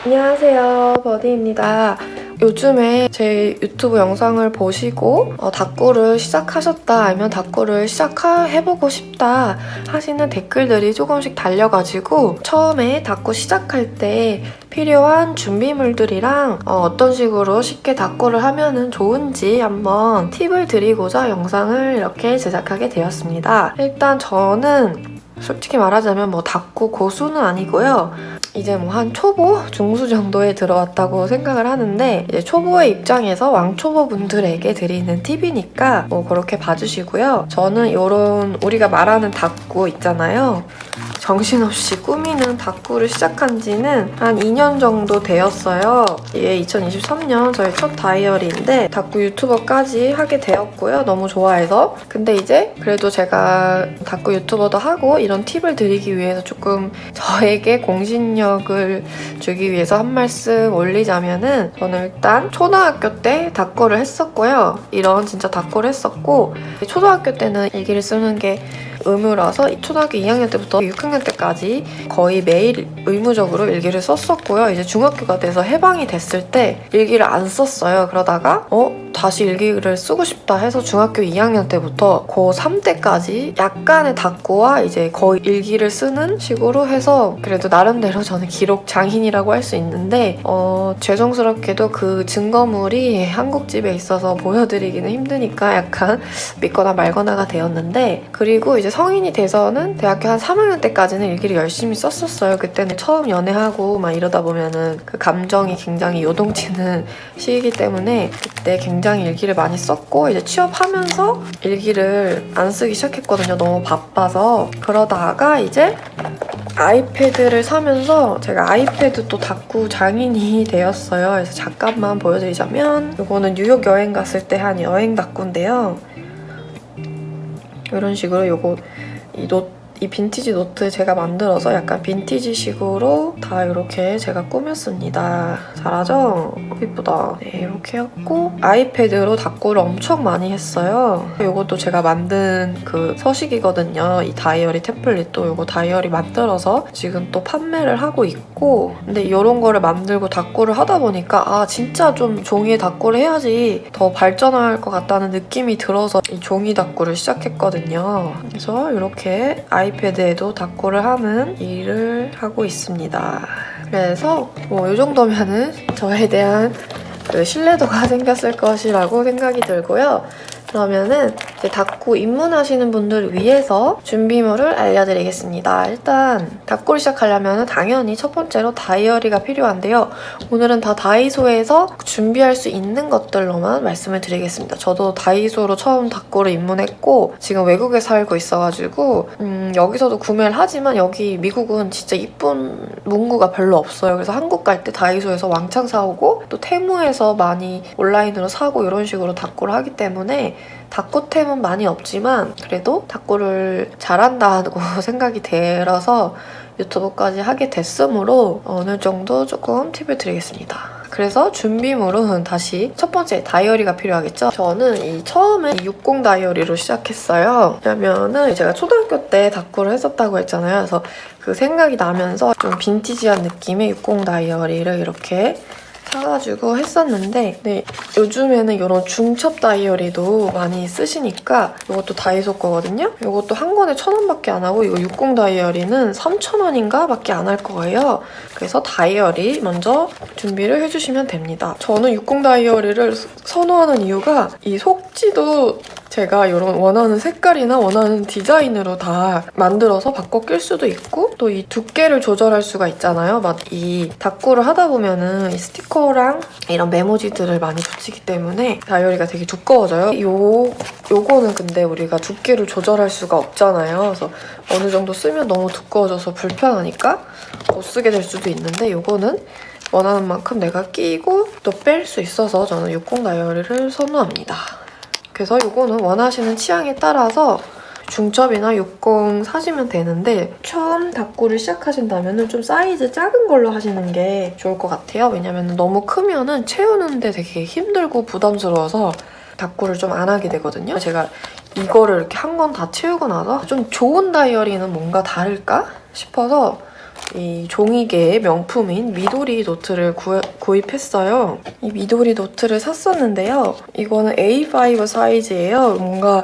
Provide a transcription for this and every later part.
안녕하세요, 버디입니다. 요즘에 제 유튜브 영상을 보시고 다꾸를 시작하셨다 아니면 다꾸를 시작해보고 싶다 하시는 댓글들이 조금씩 달려가지고 처음에 다꾸 시작할 때 필요한 준비물들이랑 어떤 식으로 쉽게 다꾸를 하면 좋은지 한번 팁을 드리고자 영상을 이렇게 제작하게 되었습니다. 일단 저는 솔직히 말하자면 다꾸 고수는 아니고요. 이제 한 초보? 중수 정도에 들어왔다고 생각을 하는데 이제 초보의 입장에서 왕초보 분들에게 드리는 팁이니까 그렇게 봐주시고요. 저는 이런 우리가 말하는 다꾸 있잖아요. 정신없이 꾸미는 다꾸를 시작한 지는 한 2년 정도 되었어요. 이게 2023년 저의 첫 다이어리인데 다꾸 유튜버까지 하게 되었고요. 너무 좋아해서. 근데 이제 그래도 제가 다꾸 유튜버도 하고 이런 팁을 드리기 위해서 조금 저에게 공신력을 주기 위해서 한 말씀 올리자면은 저는 일단 초등학교 때 다꾸를 했었고요. 이런 진짜 다꾸를 했었고 초등학교 때는 일기를 쓰는 게 의무라서 초등학교 2학년 때부터 6학년 때까지 거의 매일 의무적으로 일기를 썼었고요. 이제 중학교가 돼서 해방이 됐을 때 일기를 안 썼어요. 그러다가 다시 일기를 쓰고 싶다 해서 중학교 2학년 때부터 고3 때까지 약간의 다꾸와 이제 거의 일기를 쓰는 식으로 해서 그래도 나름대로 저는 기록 장인이라고 할 수 있는데 죄송스럽게도 그 증거물이 한국집에 있어서 보여드리기는 힘드니까 약간 믿거나 말거나가 되었는데 그리고 이제 성인이 돼서는 대학교 한 3학년 때까지는 일기를 열심히 썼었어요. 그때는 처음 연애하고 막 이러다 보면은 그 감정이 굉장히 요동치는 시기이기 때문에 그때 굉장히 일기를 많이 썼고 이제 취업하면서 일기를 안 쓰기 시작했거든요. 너무 바빠서. 그러다가 이제 아이패드를 사면서 제가 아이패드 또 다꾸 장인이 되었어요. 그래서 잠깐만 보여드리자면 이거는 뉴욕 여행 갔을 때 한 여행 다꾸인데요. 이런 식으로 이 빈티지 노트 제가 만들어서 약간 빈티지식으로 다 이렇게 제가 꾸몄습니다. 잘하죠? 예쁘다. 네, 이렇게 했고 아이패드로 다꾸를 엄청 많이 했어요. 이것도 제가 만든 그 서식이거든요. 이 다이어리 템플릿도 이거 다이어리 만들어서 지금 또 판매를 하고 있고 근데 이런 거를 만들고 다꾸를 하다 보니까 진짜 좀 종이에 다꾸를 해야지 더 발전할 것 같다는 느낌이 들어서 이 종이 다꾸를 시작했거든요. 그래서 이렇게 아이패드에도 다꾸를 하는 일을 하고 있습니다. 그래서 이 정도면은 저에 대한 그 신뢰도가 생겼을 것이라고 생각이 들고요. 그러면은 이제 다꾸 입문하시는 분들을 위해서 준비물을 알려드리겠습니다. 일단 다꾸를 시작하려면 당연히 첫 번째로 다이어리가 필요한데요. 오늘은 다 다이소에서 준비할 수 있는 것들로만 말씀을 드리겠습니다. 저도 다이소로 처음 다꾸를 입문했고 지금 외국에 살고 있어가지고 여기서도 구매를 하지만 여기 미국은 진짜 이쁜 문구가 별로 없어요. 그래서 한국 갈 때 다이소에서 왕창 사오고 또 테무에서 많이 온라인으로 사고 이런 식으로 다꾸를 하기 때문에 다꾸템은 많이 없지만 그래도 다꾸를 잘한다고 생각이 들어서 유튜브까지 하게 됐으므로 어느 정도 조금 팁을 드리겠습니다. 그래서 준비물은 다시 첫 번째 다이어리가 필요하겠죠? 저는 처음에 60 다이어리로 시작했어요. 왜냐면은 제가 초등학교 때 다꾸를 했었다고 했잖아요. 그래서 그 생각이 나면서 좀 빈티지한 느낌의 60 다이어리를 이렇게 사가지고 했었는데 네, 요즘에는 이런 중첩 다이어리도 많이 쓰시니까 이것도 다이소 거거든요? 이것도 한 권에 1,000원밖에 안 하고 이거 60 다이어리는 3,000원인가 밖에 안 할 거예요. 그래서 다이어리 먼저 준비를 해주시면 됩니다. 저는 60 다이어리를 선호하는 이유가 이 속지도 제가 이런 원하는 색깔이나 원하는 디자인으로 다 만들어서 바꿔 낄 수도 있고 또 이 두께를 조절할 수가 있잖아요. 막 이 다꾸를 하다 보면은 이 스티커랑 이런 메모지들을 많이 붙이기 때문에 다이어리가 되게 두꺼워져요. 요거는 근데 우리가 두께를 조절할 수가 없잖아요. 그래서 어느 정도 쓰면 너무 두꺼워져서 불편하니까 못 쓰게 될 수도 있는데 요거는 원하는 만큼 내가 끼고 또 뺄 수 있어서 저는 60 다이어리를 선호합니다. 그래서 이거는 원하시는 취향에 따라서 중첩이나 60 사시면 되는데 처음 다꾸를 시작하신다면 좀 사이즈 작은 걸로 하시는 게 좋을 것 같아요. 왜냐면 너무 크면은 채우는데 되게 힘들고 부담스러워서 다꾸를 좀 안 하게 되거든요. 제가 이거를 이렇게 한 권 다 채우고 나서 좀 좋은 다이어리는 뭔가 다를까 싶어서 이 종이계의 명품인 미도리 노트를 구입했어요. 이 미도리 노트를 샀었는데요. 이거는 A5 사이즈예요. 뭔가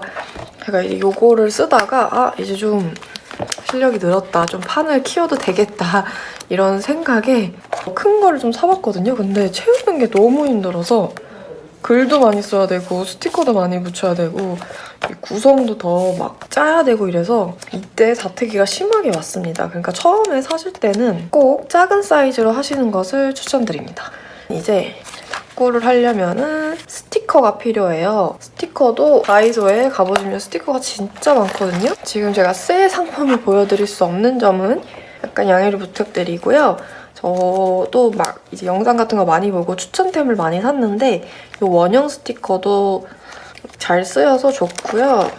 제가 이거를 쓰다가 이제 좀 실력이 늘었다. 좀 판을 키워도 되겠다. 이런 생각에 큰 거를 좀 사봤거든요. 근데 채우는 게 너무 힘들어서 글도 많이 써야 되고 스티커도 많이 붙여야 되고 구성도 더 막 짜야 되고 이래서 이때 자특기가 심하게 왔습니다. 그러니까 처음에 사실 때는 꼭 작은 사이즈로 하시는 것을 추천드립니다. 이제 탁구를 하려면은 스티커가 필요해요. 스티커도 다이소에 가보시면 스티커가 진짜 많거든요. 지금 제가 새 상품을 보여드릴 수 없는 점은 약간 양해를 부탁드리고요. 저도 막 이제 영상 같은 거 많이 보고 추천템을 많이 샀는데 이 원형 스티커도 잘 쓰여서 좋고요.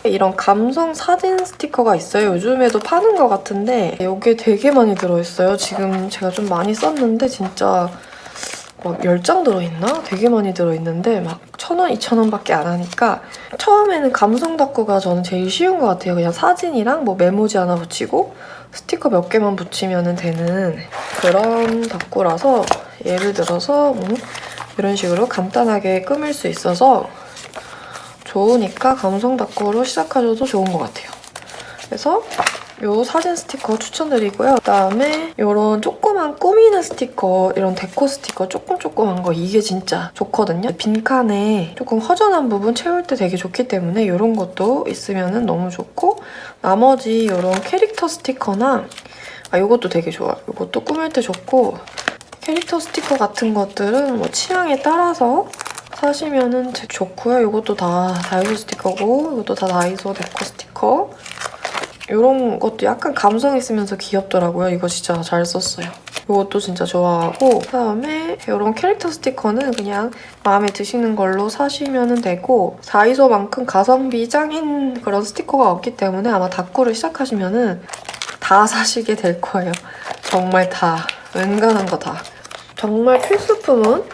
이런 감성 사진 스티커가 있어요. 요즘에도 파는 것 같은데 이게 되게 많이 들어있어요. 지금 제가 좀 많이 썼는데 진짜 막 10장 들어있나? 되게 많이 들어있는데 막 1,000원, 2,000원밖에 안 하니까 처음에는 감성 탁구가 저는 제일 쉬운 것 같아요. 그냥 사진이랑 뭐 메모지 하나 붙이고 스티커 몇 개만 붙이면 되는 그런 탁구라서 예를 들어서 뭐 이런 식으로 간단하게 꾸밀 수 있어서 좋으니까 감성 탁구로 시작하셔도 좋은 것 같아요. 그래서 이 사진 스티커 추천드리고요. 그다음에 이런 조그만 꾸미는 스티커, 이런 데코 스티커 조그만 거 이게 진짜 좋거든요. 빈칸에 조금 허전한 부분 채울 때 되게 좋기 때문에 이런 것도 있으면 너무 좋고 나머지 이런 캐릭터 스티커나 이것도 되게 좋아요. 이것도 꾸밀 때 좋고 캐릭터 스티커 같은 것들은 뭐 취향에 따라서 사시면 좋고요. 이것도 다 다이소 스티커고 이것도 다 다이소 데코 스티커 이런 것도 약간 감성 있으면서 귀엽더라고요. 이거 진짜 잘 썼어요. 이것도 진짜 좋아하고 그다음에 이런 캐릭터 스티커는 그냥 마음에 드시는 걸로 사시면 되고 다이소만큼 가성비 짱인 그런 스티커가 없기 때문에 아마 탁구를 시작하시면 다 사시게 될 거예요. 정말 다. 웬간한 거 다. 정말 필수품은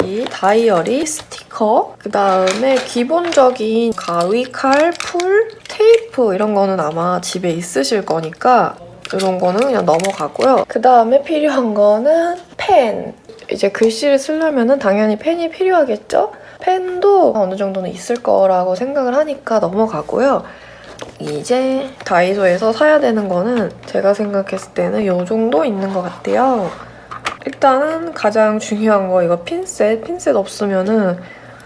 이 다이어리 스티커 그다음에 기본적인 가위, 칼, 풀, 테이프 이런 거는 아마 집에 있으실 거니까 이런 거는 그냥 넘어가고요. 그다음에 필요한 거는 펜. 이제 글씨를 쓰려면 당연히 펜이 필요하겠죠? 펜도 어느 정도는 있을 거라고 생각을 하니까 넘어가고요. 이제 다이소에서 사야 되는 거는 제가 생각했을 때는 이 정도 있는 것 같아요. 일단은 가장 중요한 거 이거 핀셋. 핀셋 없으면은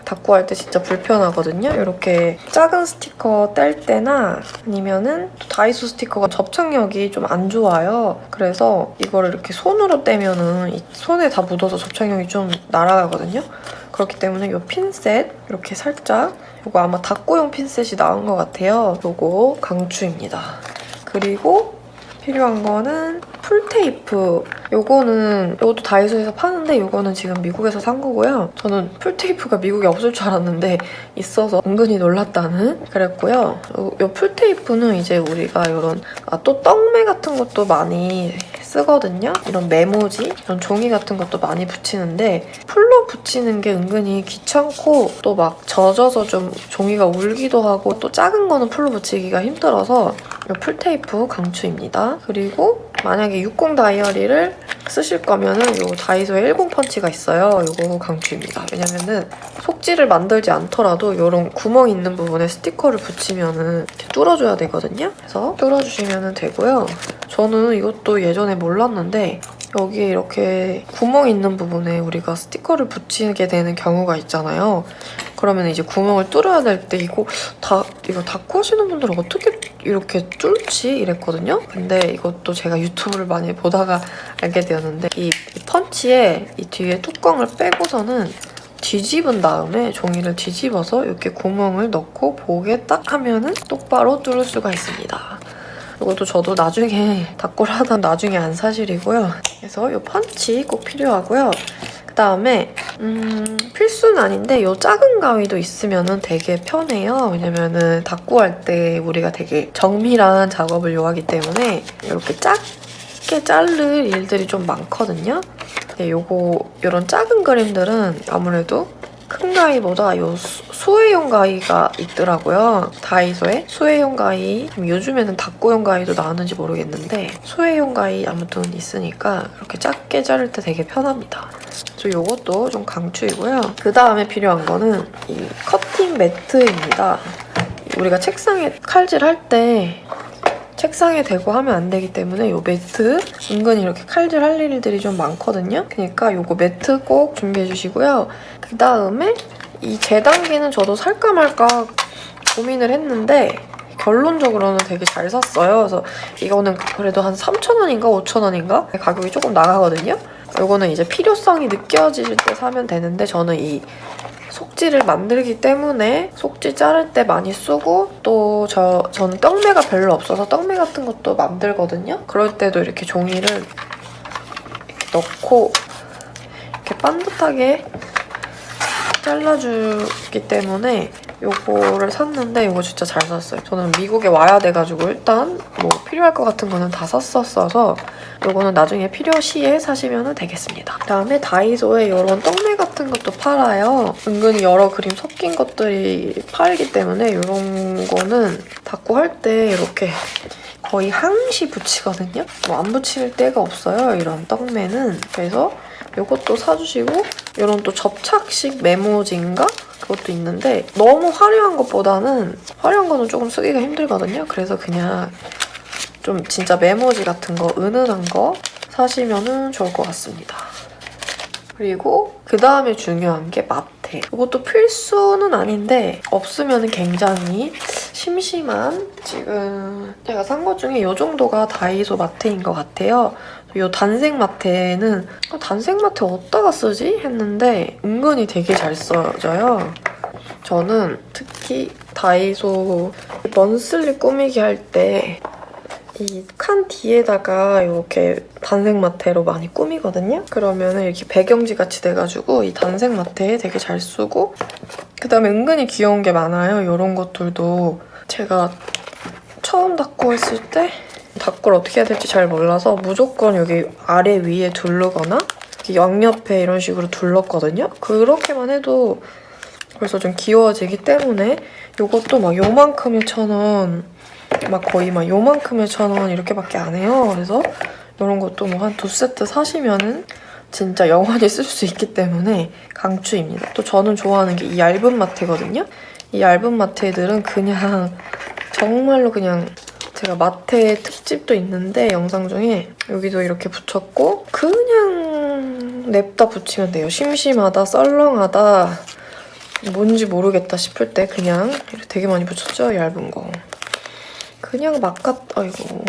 탁구할 때 진짜 불편하거든요. 이렇게 작은 스티커 뗄 때나 아니면은 다이소 스티커가 접착력이 좀 안 좋아요. 그래서 이거를 이렇게 손으로 떼면은 이 손에 다 묻어서 접착력이 좀 날아가거든요. 그렇기 때문에 이 핀셋 이렇게 살짝 이거 아마 탁구용 핀셋이 나온 것 같아요. 이거 강추입니다. 그리고 필요한 거는 풀테이프. 이것도 다이소에서 파는데 이거는 지금 미국에서 산 거고요. 저는 풀테이프가 미국에 없을 줄 알았는데 있어서 은근히 놀랐다는 그랬고요. 이 풀테이프는 이제 우리가 이런 또 떡메 같은 것도 많이 쓰거든요. 이런 메모지, 이런 종이 같은 것도 많이 붙이는데 풀로 붙이는 게 은근히 귀찮고 또 막 젖어서 좀 종이가 울기도 하고 또 작은 거는 풀로 붙이기가 힘들어서 이 풀테이프 강추입니다. 그리고 만약에 60 다이어리를 쓰실 거면은 이 다이소에 10 펀치가 있어요. 이거 강추입니다. 왜냐면은 속지를 만들지 않더라도 이런 구멍 있는 부분에 스티커를 붙이면은 이렇게 뚫어줘야 되거든요. 그래서 뚫어주시면 되고요. 저는 이것도 예전에 몰랐는데 여기에 이렇게 구멍 있는 부분에 우리가 스티커를 붙이게 되는 경우가 있잖아요. 그러면 이제 구멍을 뚫어야 될 때 이거 탁구 하시는 분들은 어떻게 이렇게 뚫지? 이랬거든요. 근데 이것도 제가 유튜브를 많이 보다가 알게 되었는데 이 펀치에 이 뒤에 뚜껑을 빼고서는 뒤집은 다음에 종이를 뒤집어서 이렇게 구멍을 넣고 보게 딱 하면은 똑바로 뚫을 수가 있습니다. 이것도 저도 나중에 탁구를 하다 나중에 안 사실이고요. 그래서 이 펀치 꼭 필요하고요. 그다음에 필수는 아닌데 이 작은 가위도 있으면 되게 편해요. 왜냐면은 탁구할 때 우리가 되게 정밀한 작업을 요하기 때문에 이렇게 작게 자를 일들이 좀 많거든요. 근데 이런 작은 그림들은 아무래도 큰 가위보다 이 수혜용 가위가 있더라고요. 다이소에 수혜용 가위, 요즘에는 닦고용 가위도 나왔는지 모르겠는데 수혜용 가위 아무튼 있으니까 이렇게 작게 자를 때 되게 편합니다. 저 이것도 좀 강추이고요. 그 다음에 필요한 거는 이 커팅 매트입니다. 우리가 책상에 칼질할 때 책상에 대고 하면 안 되기 때문에 이 매트 은근히 이렇게 칼질할 일들이 좀 많거든요. 그러니까 이거 매트 꼭 준비해 주시고요. 그 다음에 이 재단기는 저도 살까 말까 고민을 했는데 결론적으로는 되게 잘 샀어요. 그래서 이거는 그래도 한 3,000원인가 5,000원인가 가격이 조금 나가거든요. 이거는 이제 필요성이 느껴질 때 사면 되는데 저는 이 속지를 만들기 때문에 속지 자를 때 많이 쓰고 또 저는 떡매가 별로 없어서 떡매 같은 것도 만들거든요. 그럴 때도 이렇게 종이를 이렇게 넣고 이렇게 반듯하게 잘라주기 때문에 요거를 샀는데 이거 진짜 잘 샀어요. 저는 미국에 와야 돼가지고 일단 뭐 필요할 것 같은 거는 다 샀었어서 요거는 나중에 필요시에 사시면 되겠습니다. 그다음에 다이소에 이런 떡메 같은 것도 팔아요. 은근히 여러 그림 섞인 것들이 팔기 때문에 이런 거는 닦고 할 때 이렇게 거의 항시 붙이거든요. 뭐 안 붙일 데가 없어요. 이런 떡메는. 그래서 이것도 사주시고 이런 또 접착식 메모지인가? 그것도 있는데 너무 화려한 것보다는 화려한 거는 조금 쓰기가 힘들거든요. 그래서 그냥 좀 진짜 메모지 같은 거 은은한 거 사시면 좋을 것 같습니다. 그리고 그 다음에 중요한 게 마테. 이것도 필수는 아닌데 없으면 굉장히 심심한 지금 제가 산 것 중에 이 정도가 다이소 마테인 것 같아요. 이 단색 마테는 단색 마테 어디다가 쓰지? 했는데 은근히 되게 잘 써져요. 저는 특히 다이소 먼슬리 꾸미기 할 때 이 칸 뒤에다가 이렇게 단색 마테로 많이 꾸미거든요? 그러면 이렇게 배경지 같이 돼가지고 이 단색 마테 되게 잘 쓰고 그다음에 은근히 귀여운 게 많아요. 이런 것들도 제가 처음 닦고 했을 때 닦고를 어떻게 해야 될지 잘 몰라서 무조건 여기 아래 위에 두르거나 양옆에 이런 식으로 둘렀거든요? 그렇게만 해도 벌써 좀 귀여워지기 때문에 이것도 막 요만큼에 1,000원 막 거의 막 요만큼에 1,000원 이렇게밖에 안 해요. 그래서 이런 것도 뭐 한 2세트 사시면은 진짜 영원히 쓸 수 있기 때문에 강추입니다. 또 저는 좋아하는 게 이 얇은 마테거든요. 이 얇은 마테들은 그냥 정말로 그냥 제가 마테 특집도 있는데 영상 중에 여기도 이렇게 붙였고 그냥 냅다 붙이면 돼요. 심심하다, 썰렁하다, 뭔지 모르겠다 싶을 때 그냥 이렇게 되게 많이 붙였죠? 얇은 거. 그냥 아이고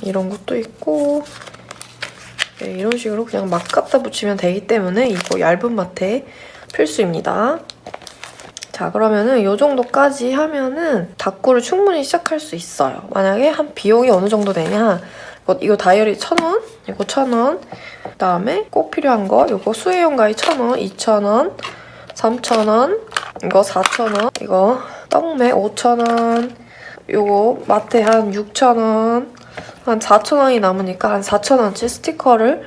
이런 것도 있고 네, 이런 식으로 그냥 막 갖다 붙이면 되기 때문에 이거 얇은 마테 필수입니다. 자 그러면은 이 정도까지 하면은 닦고를 충분히 시작할 수 있어요. 만약에 한 비용이 어느 정도 되냐 이거 다이어리 1,000원, 이거 1,000원 그다음에 꼭 필요한 거 이거 수혜용 가위 1,000원, 2,000원, 3,000원 이거 4,000원 이거 떡매 5,000원 요거 마테 한 6,000원 한 4,000원이 남으니까 한 4,000원치 스티커를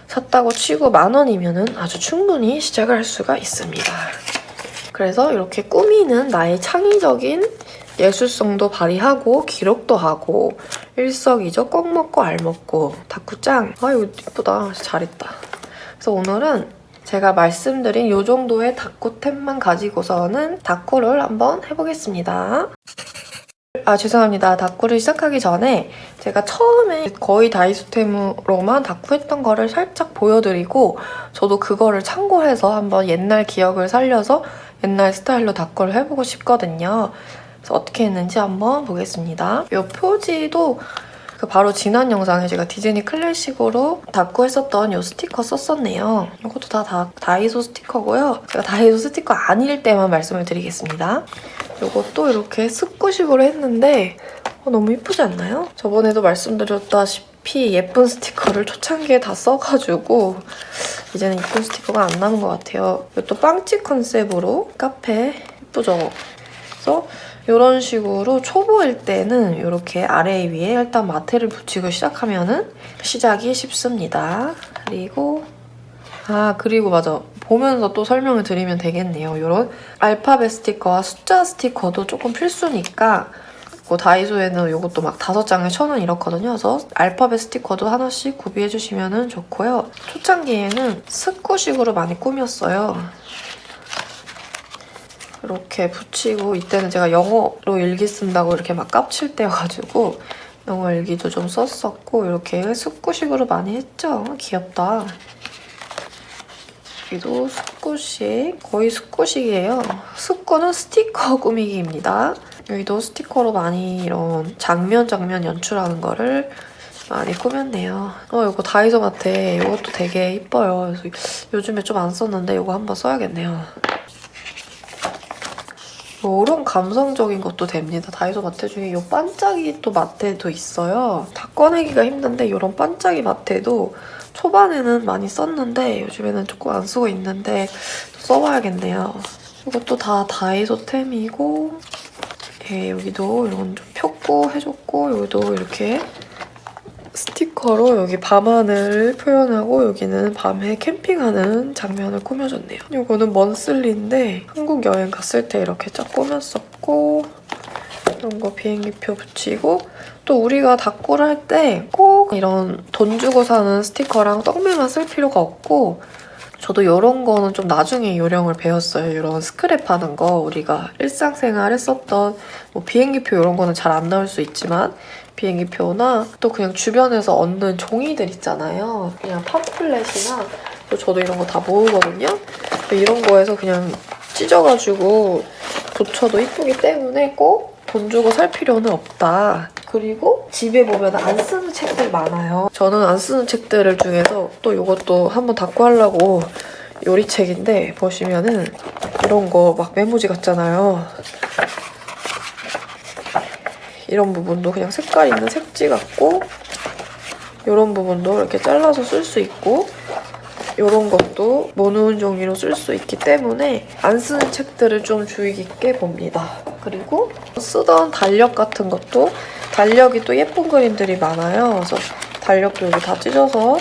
샀다고 치고 10,000원이면은 아주 충분히 시작을 할 수가 있습니다. 그래서 이렇게 꾸미는 나의 창의적인 예술성도 발휘하고 기록도 하고 일석이조 꼭 먹고 알 먹고 닦구짱 아 이거 예쁘다 잘했다. 그래서 오늘은 제가 말씀드린 이 정도의 닦구템만 가지고서는 닦구를 한번 해보겠습니다. 죄송합니다. 닦구를 시작하기 전에 제가 처음에 거의 다이소템으로만 닦구했던 거를 살짝 보여드리고 저도 그거를 참고해서 한번 옛날 기억을 살려서 옛날 스타일로 닦구를 해보고 싶거든요. 그래서 어떻게 했는지 한번 보겠습니다. 이 표지도 바로 지난 영상에 제가 디즈니 클래식으로 닦구 했었던 이 스티커 썼었네요. 이것도 다 다이소 스티커고요. 제가 다이소 스티커 아닐 때만 말씀을 드리겠습니다. 이것도 이렇게 습구식으로 했는데 너무 예쁘지 않나요? 저번에도 말씀드렸다시피 예쁜 스티커를 초창기에 다 써가지고 이제는 예쁜 스티커가 안 남은 것 같아요. 이것도 빵집 컨셉으로 카페 예쁘죠? 그래서 이런 식으로 초보일 때는 이렇게 아래 위에 일단 마테를 붙이고 시작하면은 시작이 쉽습니다. 그리고 아, 그리고 맞아. 보면서 또 설명을 드리면 되겠네요. 이런 알파벳 스티커와 숫자 스티커도 조금 필수니까 다이소에는 이것도 막 5장에 1,000원 이렇거든요. 그래서 알파벳 스티커도 하나씩 구비해주시면 좋고요. 초창기에는 스쿠식으로 많이 꾸몄어요. 이렇게 붙이고 이때는 제가 영어로 일기 쓴다고 이렇게 막 깝칠 때여가지고 영어 일기도 좀 썼었고 이렇게 스쿠식으로 많이 했죠. 귀엽다. 여기도 스쿠식, 거의 스쿠식이에요. 스쿠는 스티커 꾸미기입니다. 여기도 스티커로 많이 이런 장면 연출하는 거를 많이 꾸몄네요. 이거 다이소 마트에 이것도 되게 이뻐요. 그래서 요즘에 좀 안 썼는데 이거 한번 써야겠네요. 이런 감성적인 것도 됩니다. 다이소 마테 중에 이 반짝이 또 마테도 있어요. 다 꺼내기가 힘든데 이런 반짝이 마테도 초반에는 많이 썼는데 요즘에는 조금 안 쓰고 있는데 써봐야겠네요. 이것도 다 다이소 템이고 여기도 이런 좀 폈고 해줬고 여기도 이렇게 스티커로 여기 밤하늘을 표현하고 여기는 밤에 캠핑하는 장면을 꾸며줬네요. 이거는 먼슬리인데 한국 여행 갔을 때 이렇게 쫙 꾸몄었고 이런 거 비행기표 붙이고 또 우리가 닭골 할 때 꼭 이런 돈 주고 사는 스티커랑 떡매만 쓸 필요가 없고 저도 이런 거는 좀 나중에 요령을 배웠어요. 이런 스크랩하는 거 우리가 일상생활 했었던 뭐 비행기표 이런 거는 잘 안 나올 수 있지만 비행기표나 또 그냥 주변에서 얻는 종이들 있잖아요. 그냥 팜플렛이나 또 저도 이런 거 다 모으거든요. 이런 거에서 그냥 찢어가지고 붙여도 이쁘기 때문에 꼭 돈 주고 살 필요는 없다. 그리고 집에 보면 안 쓰는 책들 많아요. 저는 안 쓰는 책들 중에서 또 이것도 한번 닦고 하려고 요리책인데 보시면은 이런 거 막 메모지 같잖아요. 이런 부분도 그냥 색깔 있는 색지 같고 이런 부분도 이렇게 잘라서 쓸 수 있고 이런 것도 모누은 종이로 쓸 수 있기 때문에 안 쓰는 책들을 좀 주의 깊게 봅니다. 그리고 쓰던 달력 같은 것도 달력이 또 예쁜 그림들이 많아요. 그래서 달력도 여기 다 찢어서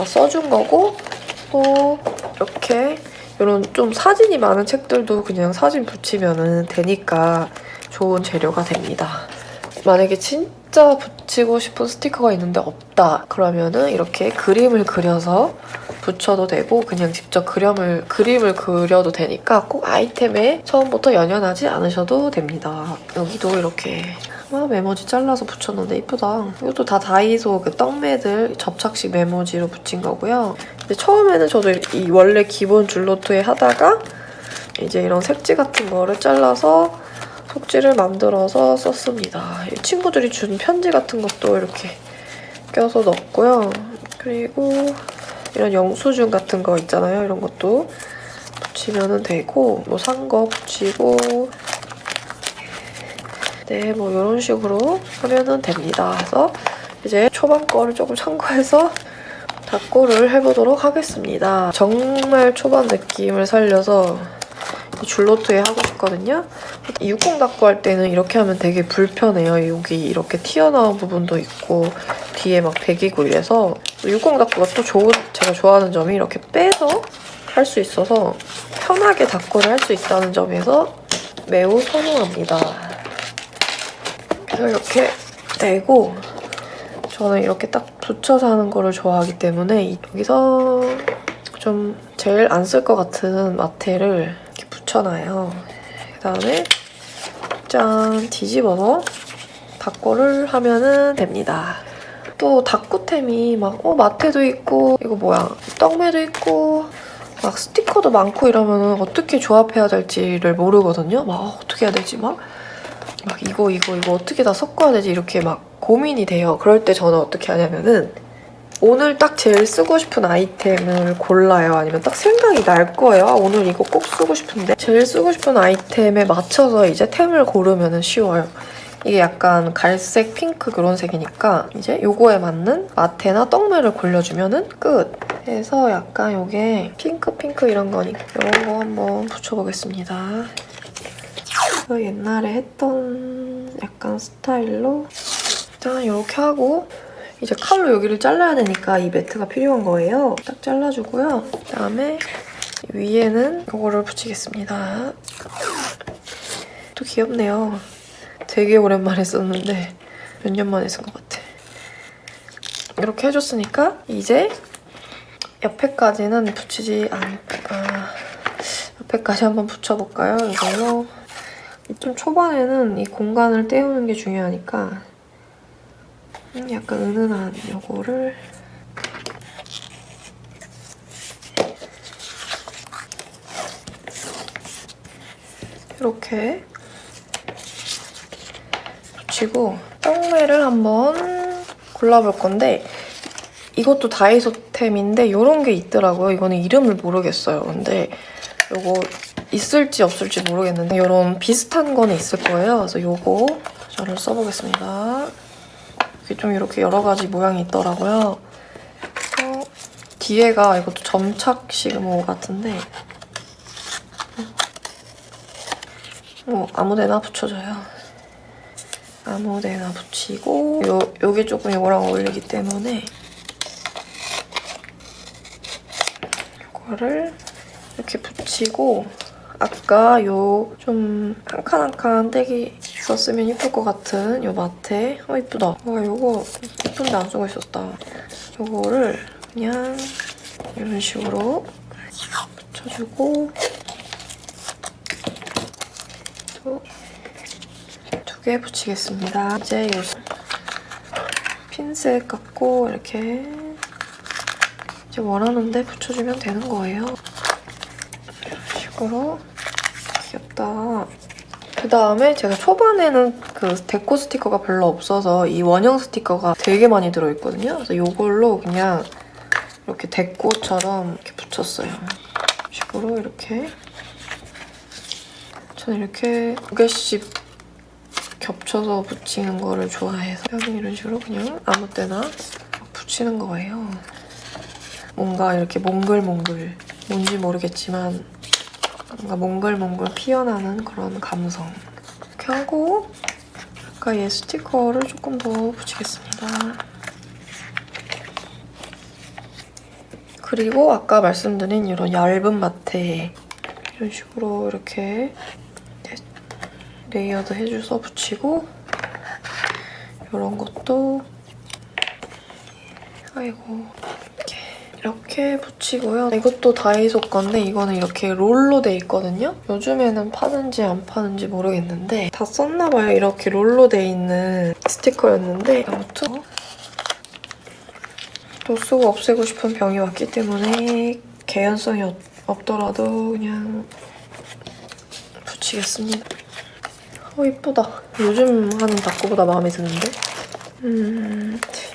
써준 거고 또 이렇게 이런 좀 사진이 많은 책들도 그냥 사진 붙이면 되니까 좋은 재료가 됩니다. 만약에 진짜 붙이고 싶은 스티커가 있는데 없다 그러면은 이렇게 그림을 그려서 붙여도 되고 그냥 직접 그림을 그려도 되니까 꼭 아이템에 처음부터 연연하지 않으셔도 됩니다. 여기도 이렇게 메모지 잘라서 붙였는데 이쁘다. 이것도 다 다이소 그 떡매들 접착식 메모지로 붙인 거고요. 근데 처음에는 저도 이 원래 기본 줄노트에 하다가 이제 이런 색지 같은 거를 잘라서 속지를 만들어서 썼습니다. 이 친구들이 준 편지 같은 것도 이렇게 껴서 넣었고요. 그리고 이런 영수증 같은 거 있잖아요. 이런 것도 붙이면 되고 뭐 산 거 붙이고 네, 뭐 이런 식으로 하면 됩니다. 그래서 이제 초반 거를 조금 참고해서 닭골을 해보도록 하겠습니다. 정말 초반 느낌을 살려서 줄노트에 하고 싶거든요. 60 닭고 할 때는 이렇게 하면 되게 불편해요. 여기 이렇게 튀어나온 부분도 있고 뒤에 막 베기고 이래서 60 닭고가 또 제가 좋아하는 점이 이렇게 빼서 할 수 있어서 편하게 닭고를 할 수 있다는 점에서 매우 선호합니다. 그래서 이렇게 대고 저는 이렇게 딱 붙여서 하는 거를 좋아하기 때문에 여기서 좀 제일 안 쓸 것 같은 마테를 이렇게 붙여놔요. 그다음에 짠 뒤집어서 닭고를 하면 됩니다. 또 닭구템이 막 마테도 있고 이거 뭐야 떡매도 있고 막 스티커도 많고 이러면 어떻게 조합해야 될지를 모르거든요. 막 어떻게 해야 되지 막 이거 어떻게 다 섞어야 되지 이렇게 막 고민이 돼요. 그럴 때 저는 어떻게 하냐면은 오늘 딱 제일 쓰고 싶은 아이템을 골라요. 아니면 딱 생각이 날 거예요. 오늘 이거 꼭 쓰고 싶은데 제일 쓰고 싶은 아이템에 맞춰서 이제 템을 고르면 쉬워요. 이게 약간 갈색, 핑크 그런 색이니까 이제 요거에 맞는 마테나 떡매를 골라주면 끝! 그래서 약간 요게 핑크 이런 거니까 이런 거 한번 붙여보겠습니다. 옛날에 했던 약간 스타일로 일단 이렇게 하고 이제 칼로 여기를 잘라야 되니까 이 매트가 필요한 거예요. 딱 잘라주고요. 그다음에 위에는 이거를 붙이겠습니다. 또 귀엽네요. 되게 오랜만에 썼는데 몇 년 만에 쓴 것 같아. 이렇게 해줬으니까 이제 옆에까지는 붙이지 옆에까지 한번 붙여볼까요? 이걸로. 좀 초반에는 이 공간을 때우는 게 중요하니까 약간 은은한 요거를 이렇게 붙이고 떡매를 한번 골라볼 건데 이것도 다이소템인데 이런 게 있더라고요. 이거는 이름을 모르겠어요. 근데 이거 있을지 없을지 모르겠는데 이런 비슷한 거는 있을 거예요. 그래서 이거 저를 써보겠습니다. 이게 좀 이렇게 여러 가지 모양이 있더라고요. 뒤에가 이것도 점착식 뭐 같은데 아무데나 붙여줘요. 아무데나 붙이고 여기 조금 이거랑 어울리기 때문에 이거를 이렇게 붙이고 아까 요 좀 한 칸 한 칸 떼기 썼으면 예쁠 것 같은 요 마테 이쁘다. 와 이거 예쁜데 안 쓰고 있었다. 요거를 그냥 이런 식으로 붙여주고 또 2개 붙이겠습니다. 이제 요 핀셋 갖고 이렇게 이제 원하는데 붙여주면 되는 거예요. 이런 식으로. 귀엽다. 그 다음에 제가 초반에는 그 데코 스티커가 별로 없어서 이 원형 스티커가 되게 많이 들어있거든요. 그래서 이걸로 그냥 이렇게 데코처럼 이렇게 붙였어요. 이런 식으로 이렇게. 저는 이렇게 2개씩 겹쳐서 붙이는 거를 좋아해서 저는 이런 식으로 그냥 아무 때나 붙이는 거예요. 뭔가 이렇게 몽글몽글, 뭔지 모르겠지만 뭔가 몽글몽글 피어나는 그런 감성. 이렇게 하고 아까 얘 스티커를 조금 더 붙이겠습니다. 그리고 아까 말씀드린 이런 얇은 마테 이런 식으로 이렇게 레이어드 해줘서 붙이고 이런 것도 아이고 이렇게 붙이고요. 이것도 다이소 건데 이거는 이렇게 롤로 돼 있거든요. 요즘에는 파는지 안 파는지 모르겠는데 다 썼나봐요. 이렇게 롤로 돼 있는 스티커였는데 아무튼 또 쓰고 없애고 싶은 병이 왔기 때문에 개연성이 없더라도 그냥 붙이겠습니다. 이쁘다. 요즘 하는 다꾸보다 마음에 드는데?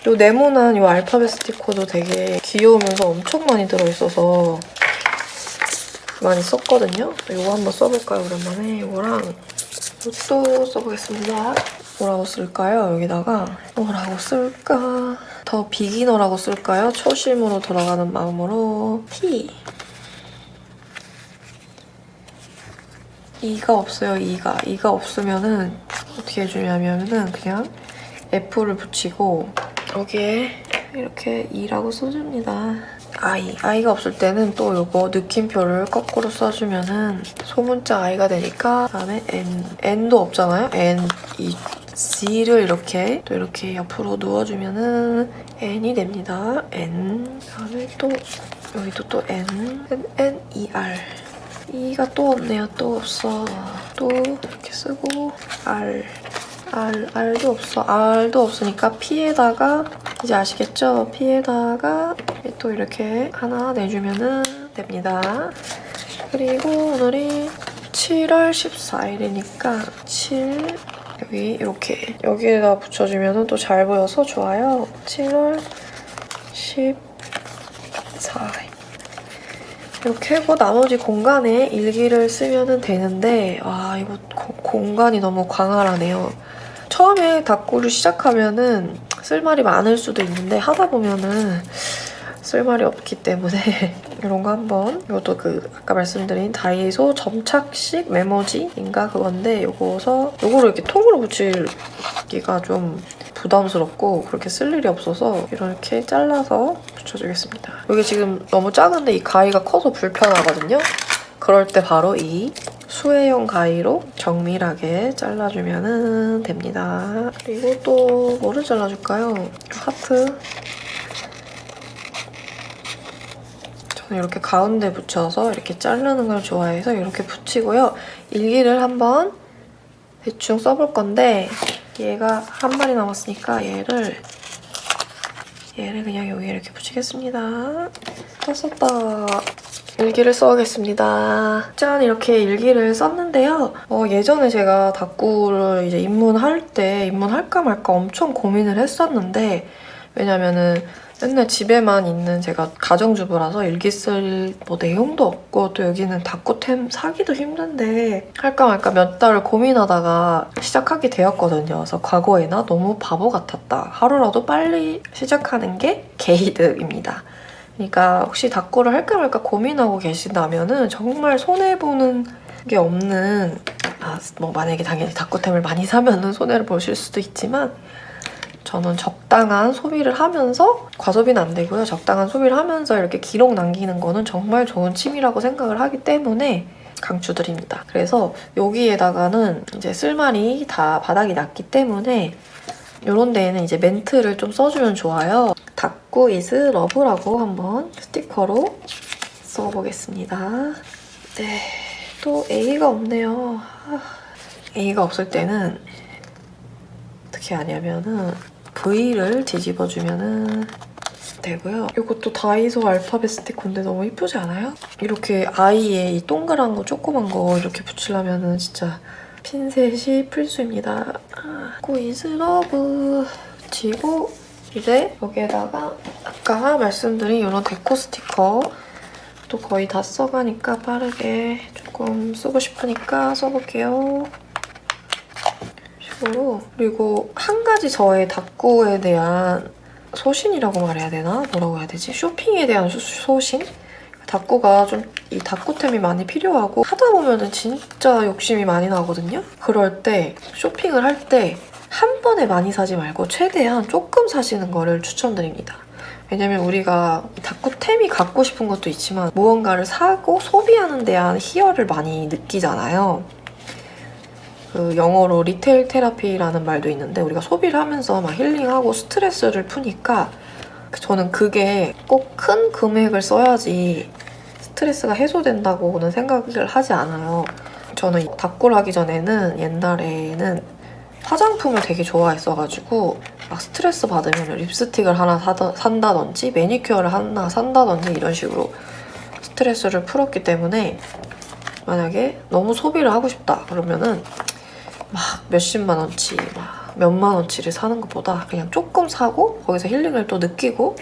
요 네모난 요 알파벳 스티커도 되게 귀여우면서 엄청 많이 들어있어서 많이 썼거든요. 이거 한번 써볼까요, 오랜만에? 이거랑 이것도 써보겠습니다. 뭐라고 쓸까요? 여기다가 뭐라고 쓸까? 더 비기너라고 쓸까요? 초심으로 들어가는 마음으로 T. E가 없어요, E가 없으면은 어떻게 해주냐면은 그냥 F를 붙이고 여기에 이렇게 E라고 써줍니다. I가 없을 때는 또 이거 느낌표를 거꾸로 써주면은 소문자 I가 되니까 그다음에 N도 없잖아요. 이 C를 이렇게 또 이렇게 옆으로 누워주면은 N이 됩니다. N. 그다음에 또 여기도 또 N, E, R. E가 또 없네요. 또 없어. 또 이렇게 쓰고 R도 없어. R도 없으니까 P에다가 이제 아시겠죠? P에다가 또 이렇게 하나 내주면 됩니다. 그리고 오늘이 7월 14일이니까 7 여기 이렇게 여기에다 붙여주면 또 잘 보여서 좋아요. 7월 14일 이렇게 하고 나머지 공간에 일기를 쓰면 되는데 와 이거 공간이 너무 광활하네요. 처음에 다꾸를 시작하면은 쓸 말이 많을 수도 있는데 하다 보면은 쓸 말이 없기 때문에 이런 거 한번, 이것도 그 아까 말씀드린 다이소 점착식 메모지인가 그건데 요거를 이렇게 통으로 붙이기가 좀 부담스럽고 그렇게 쓸 일이 없어서 이렇게 잘라서 붙여주겠습니다. 이게 지금 너무 작은데 이 가위가 커서 불편하거든요. 그럴 때 바로 이 수혜용 가위로 정밀하게 잘라주면 됩니다. 그리고 또 뭐를 잘라줄까요? 하트. 저는 이렇게 가운데 붙여서 이렇게 자르는 걸 좋아해서 이렇게 붙이고요. 일기를 한번 대충 써볼 건데 얘가 한 마리 남았으니까 얘를 그냥 여기에 이렇게 붙이겠습니다. 다 썼다. 일기를 써야겠습니다. 짠! 이렇게 일기를 썼는데요. 예전에 제가 다꾸를 이제 입문할까 말까 엄청 고민을 했었는데, 왜냐면은 맨날 집에만 있는 제가 가정주부라서 일기 쓸 뭐 내용도 없고, 또 여기는 다꾸템 사기도 힘든데 할까 말까 몇 달을 고민하다가 시작하게 되었거든요. 그래서 과거에나 너무 바보 같았다. 하루라도 빨리 시작하는 게 게이득입니다. 그러니까 혹시 다꾸를 할까 말까 고민하고 계신다면은 정말 손해보는 게 없는, 뭐 만약에 당연히 다꾸템을 많이 사면은 손해를 보실 수도 있지만, 저는 적당한 소비를 하면서, 과소비는 안 되고요. 적당한 소비를 하면서 이렇게 기록 남기는 거는 정말 좋은 취미라고 생각을 하기 때문에 강추드립니다. 그래서 여기에다가는 이제 쓸말이 다 바닥이 났기 때문에 이런 데에는 이제 멘트를 좀 써주면 좋아요. 다꾸 is love라고 한번 스티커로 써보겠습니다. 네, 또 A가 없네요. A가 없을 때는 어떻게 하냐면은 V를 뒤집어주면은 되고요. 이것도 다이소 알파벳 스티커인데 너무 이쁘지 않아요? 이렇게 아이의 이 동그란 거, 조그만 거 이렇게 붙이려면은 진짜 핀셋이 필수입니다. 다꾸 is love 붙이고, 이제 여기에다가 아까 말씀드린 이런 데코 스티커 또 거의 다 써가니까 빠르게 조금 쓰고 싶으니까 써볼게요. 식으로. 그리고 한 가지 저의 다꾸에 대한 소신이라고 말해야 되나? 뭐라고 해야 되지? 쇼핑에 대한 소신? 다꾸가 좀 이 다꾸템이 많이 필요하고 하다 보면은 진짜 욕심이 많이 나거든요? 그럴 때 쇼핑을 할 때 한 번에 많이 사지 말고 최대한 조금 사시는 거를 추천드립니다. 왜냐면 우리가 다꾸템이 갖고 싶은 것도 있지만 무언가를 사고 소비하는 데 대한 희열을 많이 느끼잖아요. 그 영어로 리테일 테라피라는 말도 있는데, 우리가 소비를 하면서 막 힐링하고 스트레스를 푸니까 저는 그게 꼭 큰 금액을 써야지 스트레스가 해소된다고는 생각을 하지 않아요. 저는 다꾸를 하기 전에는 옛날에는 화장품을 되게 좋아했어가지고 막 스트레스 받으면 립스틱을 하나 산다든지 매니큐어를 하나 산다든지 이런 식으로 스트레스를 풀었기 때문에, 만약에 너무 소비를 하고 싶다 그러면은 막 몇십만 원치, 막 몇만 원치를 사는 것보다 그냥 조금 사고 거기서 힐링을 또 느끼고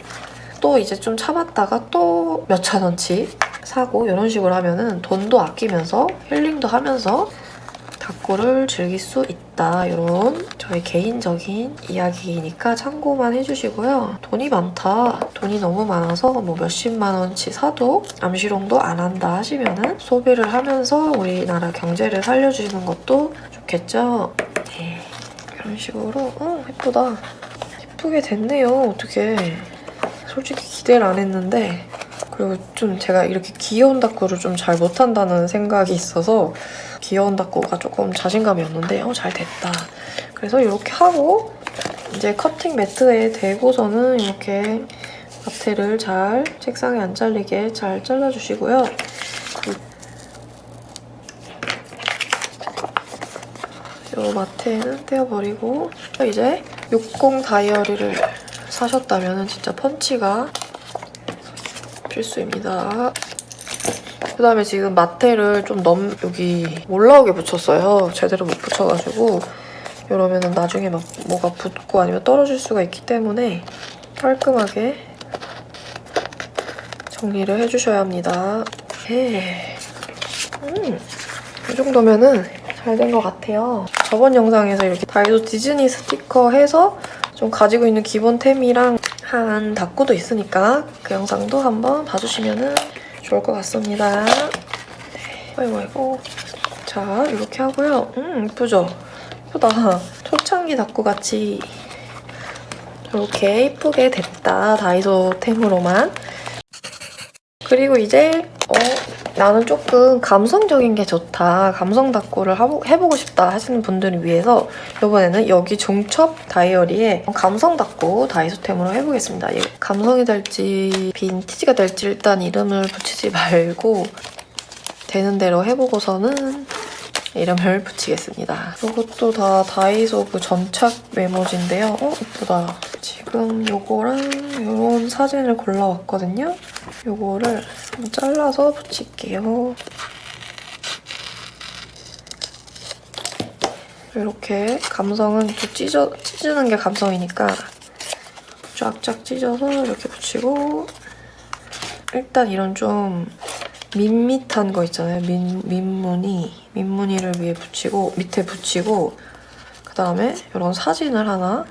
또 이제 좀 참았다가 또 몇천 원치 사고 이런 식으로 하면은 돈도 아끼면서 힐링도 하면서 다꾸를 즐길 수 있다. 이런 저의 개인적인 이야기니까 참고만 해주시고요. 돈이 많다, 돈이 너무 많아서 뭐 몇십만 원치 사도 암시롱도 안 한다 하시면은 소비를 하면서 우리나라 경제를 살려주시는 것도 좋겠죠? 네, 이런 식으로. 예쁘다. 예쁘게 됐네요. 어떡해. 솔직히 기대를 안 했는데, 그리고 좀 제가 이렇게 귀여운 다꾸를 좀 잘 못한다는 생각이 있어서 귀여운 다꾸가 조금 자신감이 없는데 잘 됐다. 그래서 이렇게 하고 이제 커팅 매트에 대고서는 이렇게 마테를 잘 책상에 안 잘리게 잘 잘라주시고요. 이 마테는 떼어버리고, 이제 60 다이어리를 사셨다면 진짜 펀치가 필수입니다. 그다음에 지금 마테를 좀 여기 올라오게 붙였어요. 제대로 못 붙여가지고 이러면은 나중에 막 뭐가 붙고 아니면 떨어질 수가 있기 때문에 깔끔하게 정리를 해주셔야 합니다. 이 정도면은 잘 된 것 같아요. 저번 영상에서 이렇게 다이소 디즈니 스티커 해서 좀 가지고 있는 기본템이랑 한 닦고도 있으니까 그 영상도 한번 봐주시면 좋을 것 같습니다. 네. 아이고. 자, 이렇게 하고요. 예쁘죠? 예쁘다. 초창기 닦고 같이 이렇게 예쁘게 됐다. 다이소템으로만. 그리고 이제 나는 조금 감성적인 게 좋다. 감성 닦고를 해보고 싶다 하시는 분들을 위해서 이번에는 여기 종첩 다이어리에 감성 닦고 다이소템으로 해보겠습니다. 이게 감성이 될지 빈티지가 될지 일단 이름을 붙이지 말고 되는 대로 해보고서는 이름을 붙이겠습니다. 이것도 다 다이소 그 전착 메모지인데요. 예쁘다. 지금 요거랑 이런 사진을 골라왔거든요. 요거를 잘라서 붙일게요. 이렇게 감성은 또 찢는 게 감성이니까 쫙쫙 찢어서 이렇게 붙이고 일단 이런 좀 밋밋한 거 있잖아요. 민무늬를 위에 붙이고 밑에 붙이고 그 다음에 이런 사진을 하나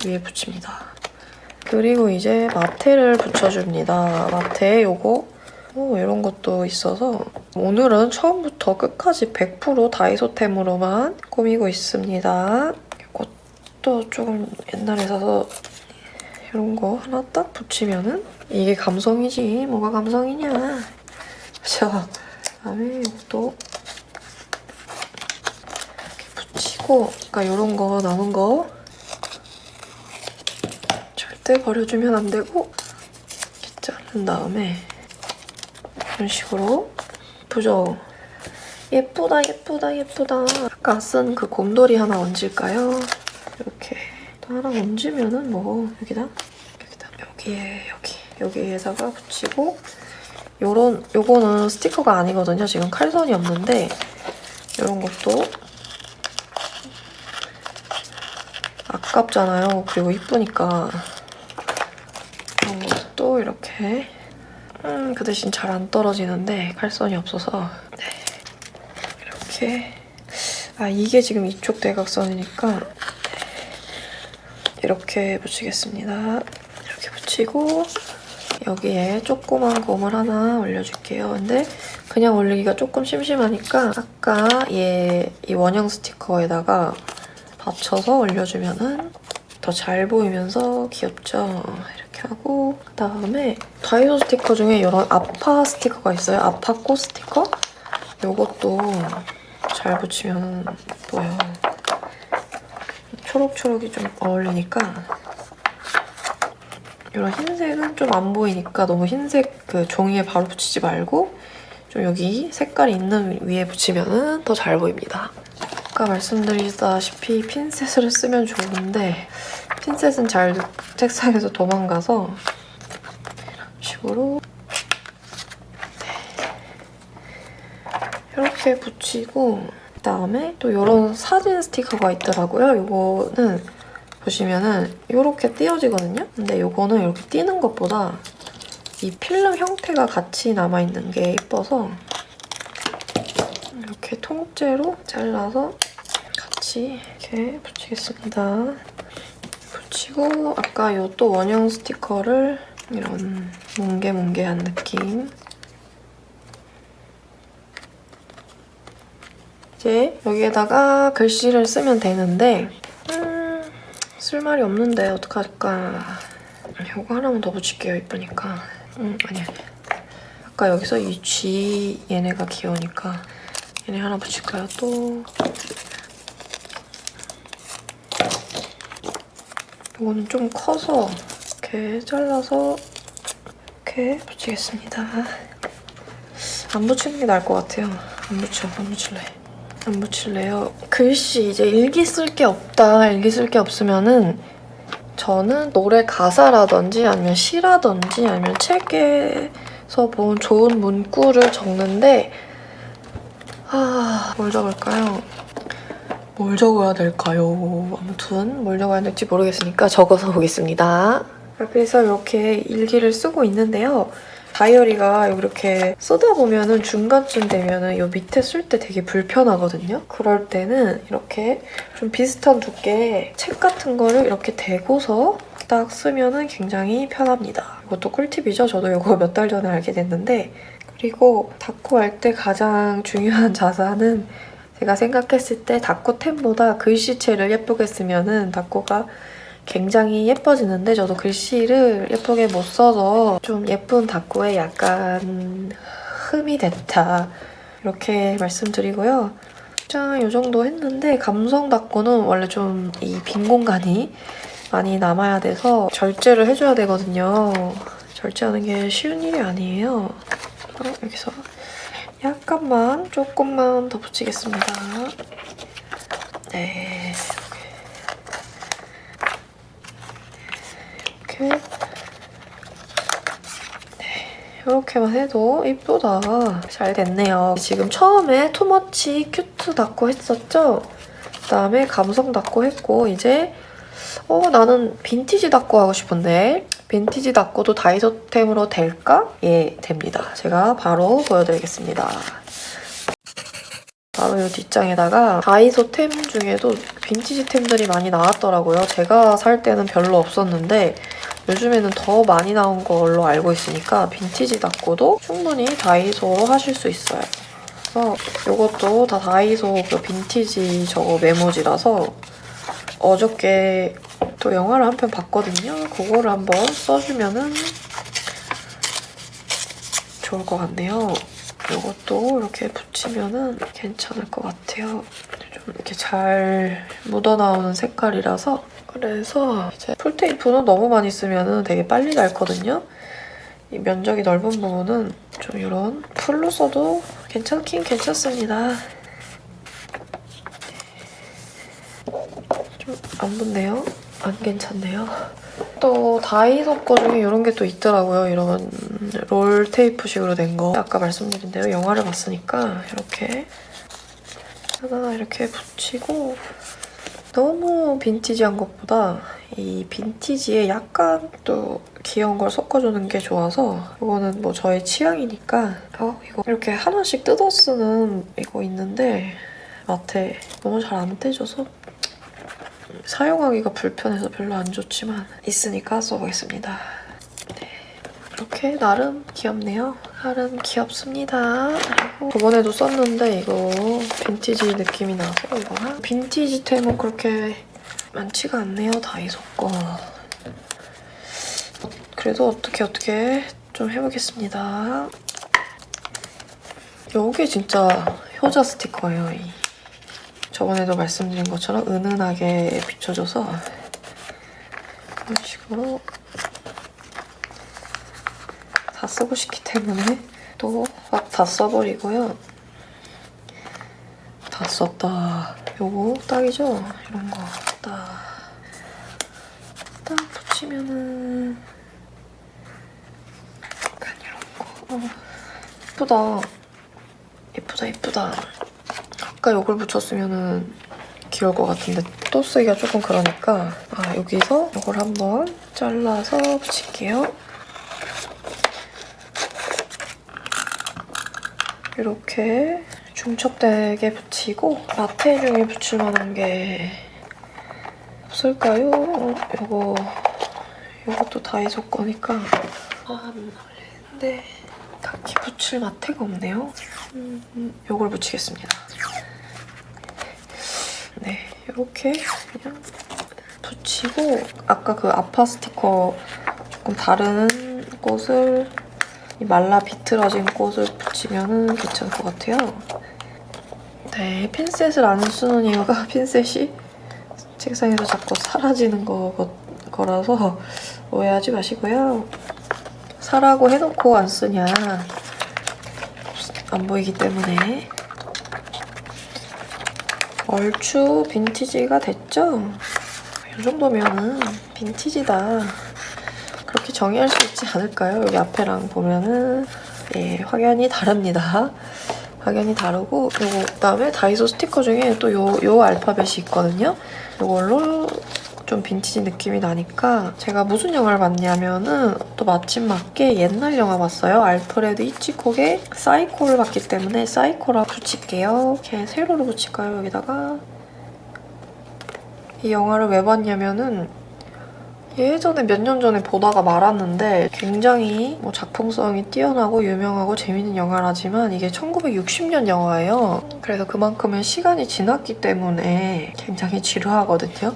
위에 붙입니다. 그리고 이제 마테를 붙여줍니다. 마테 요거 이런 것도 있어서 오늘은 처음부터 끝까지 100% 다이소템으로만 꾸미고 있습니다. 이것도 조금 옛날에 사서 이런 거 하나 딱 붙이면은 이게 감성이지 뭐가 감성이냐. 자, 그다음에 이것도 이렇게 붙이고 그러니까 이런 거 남은 거 절대 버려주면 안 되고 이렇게 자른 다음에 이런 식으로 예쁘죠? 예쁘다 예쁘다 예쁘다. 아까 쓴 그 곰돌이 하나 얹을까요? 이렇게 하나 얹으면은 뭐 여기다 여기에다가 붙이고 요거는 스티커가 아니거든요. 지금 칼선이 없는데 이런 것도 아깝잖아요. 그리고 이쁘니까 이런 것도 이렇게 그 대신 잘 안 떨어지는데 칼선이 없어서 네. 이렇게 이게 지금 이쪽 대각선이니까 이렇게 붙이겠습니다. 이렇게 붙이고 여기에 조그만 곰을 하나 올려줄게요. 근데 그냥 올리기가 조금 심심하니까 아까 이 원형 스티커에다가 받쳐서 올려주면은 더 잘 보이면서 귀엽죠? 이렇게 하고 그다음에 다이소 스티커 중에 이런 아파 스티커가 있어요. 아파 꽃 스티커? 이것도 잘 붙이면 예뻐요. 초록초록이 좀 어울리니까 이런 흰색은 좀 안 보이니까 너무 흰색 그 종이에 바로 붙이지 말고 좀 여기 색깔이 있는 위에 붙이면 더 잘 보입니다. 아까 말씀드리다시피 핀셋을 쓰면 좋은데 핀셋은 잘 책상에서 도망가서 이런 식으로 이렇게 붙이고 그다음에 또 이런 사진 스티커가 있더라고요. 이거는 보시면은 이렇게 띄어지거든요? 근데 이거는 이렇게 띄는 것보다 이 필름 형태가 같이 남아있는 게 예뻐서 이렇게 통째로 잘라서 같이 이렇게 붙이겠습니다. 붙이고 아까 이 또 원형 스티커를 이런 뭉게뭉게한 느낌 이제 여기에다가 글씨를 쓰면 되는데 쓸 말이 없는데 어떡할까. 이거 하나만 더 붙일게요. 이쁘니까. 아니야. 아까 여기서 이 G 얘네가 귀여우니까 얘네 하나 붙일까요? 또 이거는 좀 커서 이렇게 잘라서 이렇게 붙이겠습니다. 안 붙이는 게 나을 것 같아요. 안 붙일래요. 글씨 이제 일기 쓸 게 없다. 일기 쓸 게 없으면은 저는 노래 가사라든지 아니면 시라든지 아니면 책에서 본 좋은 문구를 적는데 뭘 적을까요? 뭘 적어야 될까요? 아무튼 뭘 적어야 될지 모르겠으니까 적어서 보겠습니다. 그래서 이렇게 일기를 쓰고 있는데요. 다이어리가 이렇게 쓰다 보면은 중간쯤 되면은 이 밑에 쓸 때 되게 불편하거든요. 그럴 때는 이렇게 좀 비슷한 두께의 책 같은 거를 이렇게 대고서 딱 쓰면은 굉장히 편합니다. 이것도 꿀팁이죠. 저도 이거 몇 달 전에 알게 됐는데. 그리고 닦고 할 때 가장 중요한 자세는 제가 생각했을 때 닦고템보다 글씨체를 예쁘게 쓰면은 닦고가 굉장히 예뻐지는데 저도 글씨를 예쁘게 못 써서 좀 예쁜 닦고에 약간 흠이 됐다. 이렇게 말씀드리고요. 짠, 이 정도 했는데 감성 닦고는 원래 좀 이 빈 공간이 많이 남아야 돼서 절제를 해줘야 되거든요. 절제하는 게 쉬운 일이 아니에요. 여기서 약간만, 조금만 더 붙이겠습니다. 네. 이렇게. 네. 이렇게만 해도 이쁘다. 잘 됐네요. 지금 처음에 투머치 큐트 닦고 했었죠? 그다음에 감성 닦고 했고, 이제 나는 빈티지 닦고 하고 싶은데 빈티지 닦고도 다이소템으로 될까? 예, 됩니다. 제가 바로 보여드리겠습니다. 바로 이 뒷장에다가 다이소템 중에도 빈티지템들이 많이 나왔더라고요. 제가 살 때는 별로 없었는데 요즘에는 더 많이 나온 걸로 알고 있으니까 빈티지 닦고도 충분히 다이소로 하실 수 있어요. 그래서 이것도 다 다이소 그 빈티지 저거 메모지라서 어저께 또 영화를 한 편 봤거든요. 그거를 한번 써주면은 좋을 것 같네요. 이것도 이렇게 붙이면은 괜찮을 것 같아요. 좀 이렇게 잘 묻어나오는 색깔이라서. 그래서 이제 풀테이프는 너무 많이 쓰면은 되게 빨리 닳거든요. 이 면적이 넓은 부분은 좀 이런 풀로 써도 괜찮긴 괜찮습니다. 좀 안 붙네요. 안 괜찮네요. 또 다이소 거 중에 이런 게 또 있더라고요. 이런 롤 테이프식으로 된 거. 아까 말씀드린 대로 영화를 봤으니까 이렇게 하나 이렇게 붙이고 너무 빈티지한 것보다 이 빈티지에 약간 또 귀여운 걸 섞어주는 게 좋아서 이거는 뭐 저의 취향이니까 이거 이렇게 하나씩 뜯어 쓰는 이거 있는데 마트에 너무 잘 안 떼져서 사용하기가 불편해서 별로 안 좋지만 있으니까 써보겠습니다. 네, 이렇게 나름 귀엽네요. 나름 귀엽습니다. 그리고 저번에도 썼는데 이거 빈티지 느낌이 나서 이거랑 빈티지 템은 그렇게 많지가 않네요. 다이소 거. 그래도 어떻게 좀 해보겠습니다. 이게 진짜 효자 스티커예요. 저번에도 말씀드린 것처럼 은은하게 비춰줘서 이런 식으로 다 쓰고 싶기 때문에 또 막 다 써버리고요. 다 썼다. 요거 딱이죠? 이런 거 딱 붙이면은 약간 이런 거. 예쁘다. 아까 이걸 붙였으면은 귀여울 것 같은데 또 쓰기가 조금 그러니까 여기서 이걸 한번 잘라서 붙일게요. 이렇게 중첩되게 붙이고 라테 중에 붙일 만한 게 없을까요? 이것도 다이소 거니까 근데 딱히 붙일 라테가 없네요. 이걸 붙이겠습니다. 네, 이렇게 그냥 붙이고 아까 그 아파 스티커 조금 다른 꽃을 이 말라 비틀어진 꽃을 붙이면 괜찮을 것 같아요. 네, 핀셋을 안 쓰는 이유가 핀셋이 책상에서 자꾸 사라지는 거라서 오해하지 마시고요. 사라고 해놓고 안 쓰냐 안 보이기 때문에. 얼추 빈티지가 됐죠? 이 정도면은 빈티지다. 그렇게 정의할 수 있지 않을까요? 여기 앞에랑 보면은 예, 확연히 다릅니다. 확연히 다르고 그다음에 다이소 스티커 중에 또 요 알파벳이 있거든요. 이걸로 좀 빈티지 느낌이 나니까 제가 무슨 영화를 봤냐면은 또 마침 맞게 옛날 영화 봤어요. 알프레드 히치콕의 사이코를 봤기 때문에 사이코라 붙일게요. 이렇게 세로로 붙일까요? 여기다가 이 영화를 왜 봤냐면은 예전에 몇 년 전에 보다가 말았는데 굉장히 뭐 작품성이 뛰어나고 유명하고 재밌는 영화라지만 이게 1960년 영화예요. 그래서 그만큼의 시간이 지났기 때문에 굉장히 지루하거든요.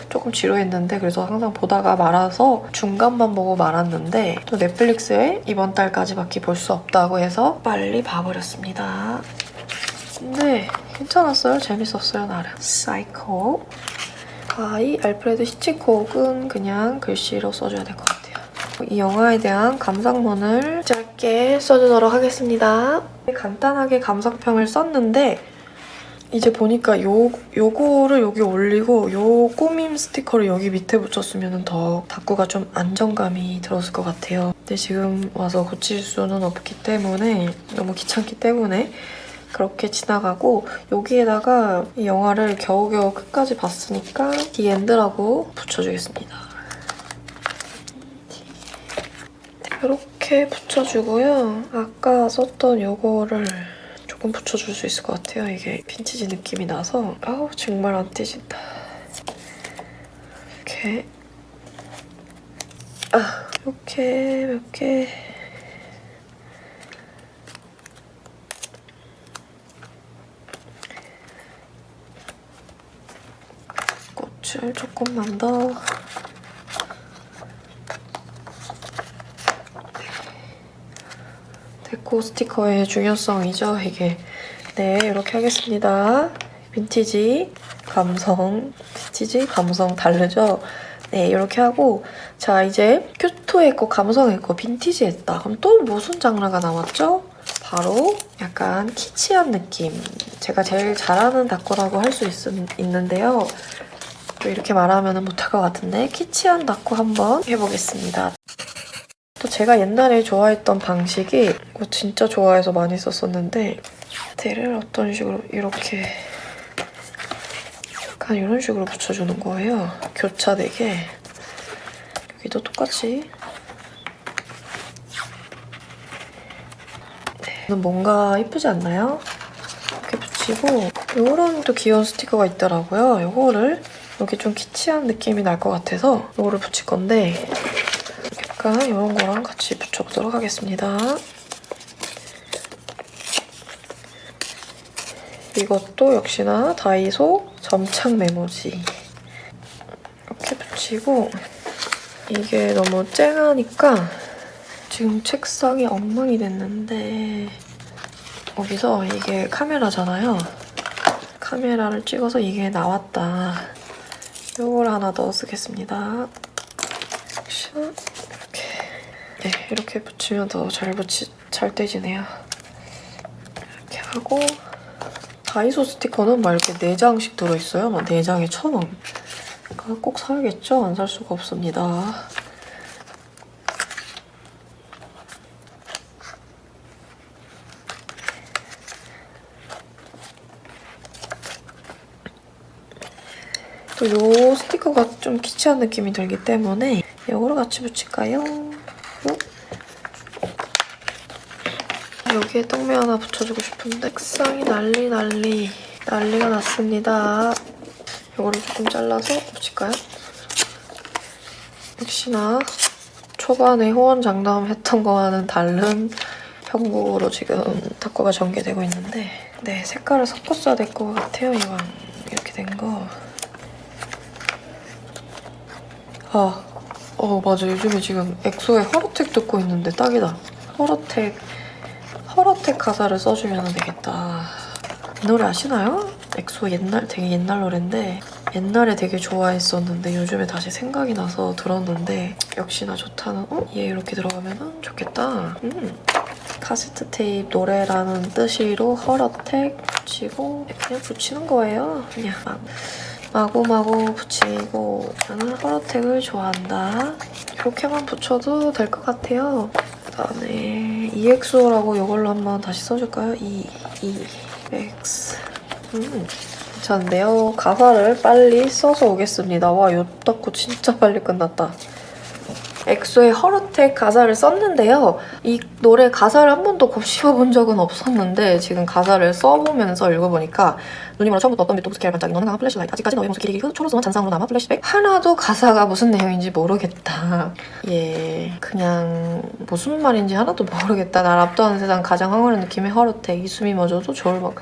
조금 지루했는데 그래서 항상 보다가 말아서 중간만 보고 말았는데 또 넷플릭스에 이번 달까지밖에 볼 수 없다고 해서 빨리 봐버렸습니다. 근데 괜찮았어요. 재밌었어요. 나름. 사이코. 이 알프레드 히치콕은 그냥 글씨로 써줘야 될 것 같아요. 이 영화에 대한 감상문을 짧게 써주도록 하겠습니다. 간단하게 감상평을 썼는데 이제 보니까 요거를 여기 올리고 요 꾸밈 스티커를 여기 밑에 붙였으면 더 닦구가 좀 안정감이 들었을 것 같아요. 근데 지금 와서 고칠 수는 없기 때문에 너무 귀찮기 때문에 그렇게 지나가고 여기에다가 이 영화를 겨우겨우 끝까지 봤으니까 디 엔드라고 붙여주겠습니다. 이렇게 붙여주고요. 아까 썼던 요거를 조금 붙여줄 수 있을 것 같아요. 이게 빈티지 느낌이 나서 아우 정말 안 떼진다. 이렇게 이렇게 몇 개 꽃을 조금만 더 데코 스티커의 중요성이죠, 이게. 네, 이렇게 하겠습니다. 빈티지 감성 다르죠? 네, 이렇게 하고 자, 이제 큐트 했고 감성 했고 빈티지 했다. 그럼 또 무슨 장르가 남았죠? 바로 약간 키치한 느낌. 제가 제일 잘하는 다코라고 할 수 있는데요. 또 이렇게 말하면 못할 것 같은데 키치한 다코 한번 해보겠습니다. 또 제가 옛날에 좋아했던 방식이 이거 진짜 좋아해서 많이 썼었는데 대를 어떤 식으로 이렇게 약간 이런 식으로 붙여주는 거예요. 교차되게. 여기도 똑같이. 네. 뭔가 이쁘지 않나요? 이렇게 붙이고 이런 또 귀여운 스티커가 있더라고요. 이거를 여기 좀 키치한 느낌이 날 것 같아서 이거를 붙일 건데 약간 이런 거랑 같이 붙여보도록 하겠습니다. 이것도 역시나 다이소 점착 메모지. 이렇게 붙이고 이게 너무 쨍하니까 지금 책상이 엉망이 됐는데 여기서 이게 카메라잖아요. 카메라를 찍어서 이게 나왔다. 이걸 하나 더 쓰겠습니다. 이렇게 네, 이렇게 붙이면 더 잘 떼지네요. 이렇게 하고 다이소 스티커는 막 이렇게 4장씩 들어있어요. 막 4장에 1,000원. 그러니까 꼭 사야겠죠? 안 살 수가 없습니다. 또 요 스티커가 좀 키치한 느낌이 들기 때문에 이거를 같이 붙일까요? 여기에 떡메 하나 붙여주고 싶은데 색상이 난리가 났습니다. 이거를 조금 잘라서 붙일까요? 역시나 초반에 호언장담 했던 거와는 다른 형국으로 지금 닦구가 전개되고 있는데 네, 색깔을 섞었어야 될 것 같아요. 이왕 이렇게 된 거. 맞아. 요즘에 지금 엑소의 허러텍 듣고 있는데 딱이다. 허러텍 가사를 써주면 되겠다. 이 노래 아시나요? 엑소 되게 옛날 노래인데 옛날에 되게 좋아했었는데 요즘에 다시 생각이 나서 들었는데 역시나 좋다는 얘 이렇게 들어가면 좋겠다. 카세트 테이프 노래라는 뜻으로 허러텍 붙이고 그냥 붙이는 거예요. 그냥 마구마구 붙이고 나는 허러텍을 좋아한다. 이렇게만 붙여도 될 것 같아요. 그다음에 EXO라고 이걸로 한번 다시 써줄까요? EX. 괜찮은데요? 가사를 빨리 써서 오겠습니다. 와, 요 닦고 진짜 빨리 끝났다. 엑소의 허르텍 가사를 썼는데요. 이 노래 가사를 한 번도 곱씹어본 적은 없었는데 지금 가사를 써보면서 읽어보니까 눈이 멀어 처음부터 어떤 빛도 우습게 반짝이 너는 강한 플래시라이트 아직까지 너의 모습 길이 초록스러운 잔상으로 남아 플래시백 하나도 가사가 무슨 내용인지 모르겠다. 예, 그냥 무슨 말인지 하나도 모르겠다. 날 압도하는 세상 가장 황홀한 느낌의 허르텍 이수미마저도 저를 막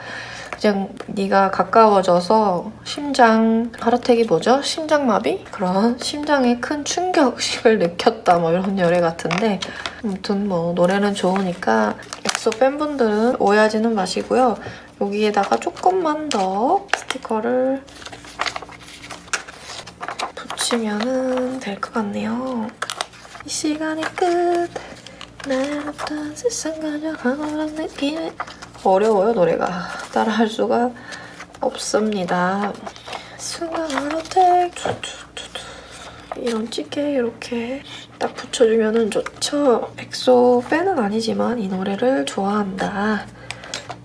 그냥 네가 가까워져서 심장 하르텍이 뭐죠? 심장마비? 그런 심장에 큰 충격식을 느꼈다 뭐 이런 노래 같은데 아무튼 뭐 노래는 좋으니까 엑소 팬분들은 오해하지는 마시고요. 여기에다가 조금만 더 스티커를 붙이면은 될 것 같네요. 이 시간의 끝 날 어떤 세상 가장 황홀한 느낌의 어려워요 노래가 따라할 수가 없습니다. 순간으로 택 이런 찌개 이렇게 딱 붙여주면 좋죠. 엑소 팬은 아니지만 이 노래를 좋아한다.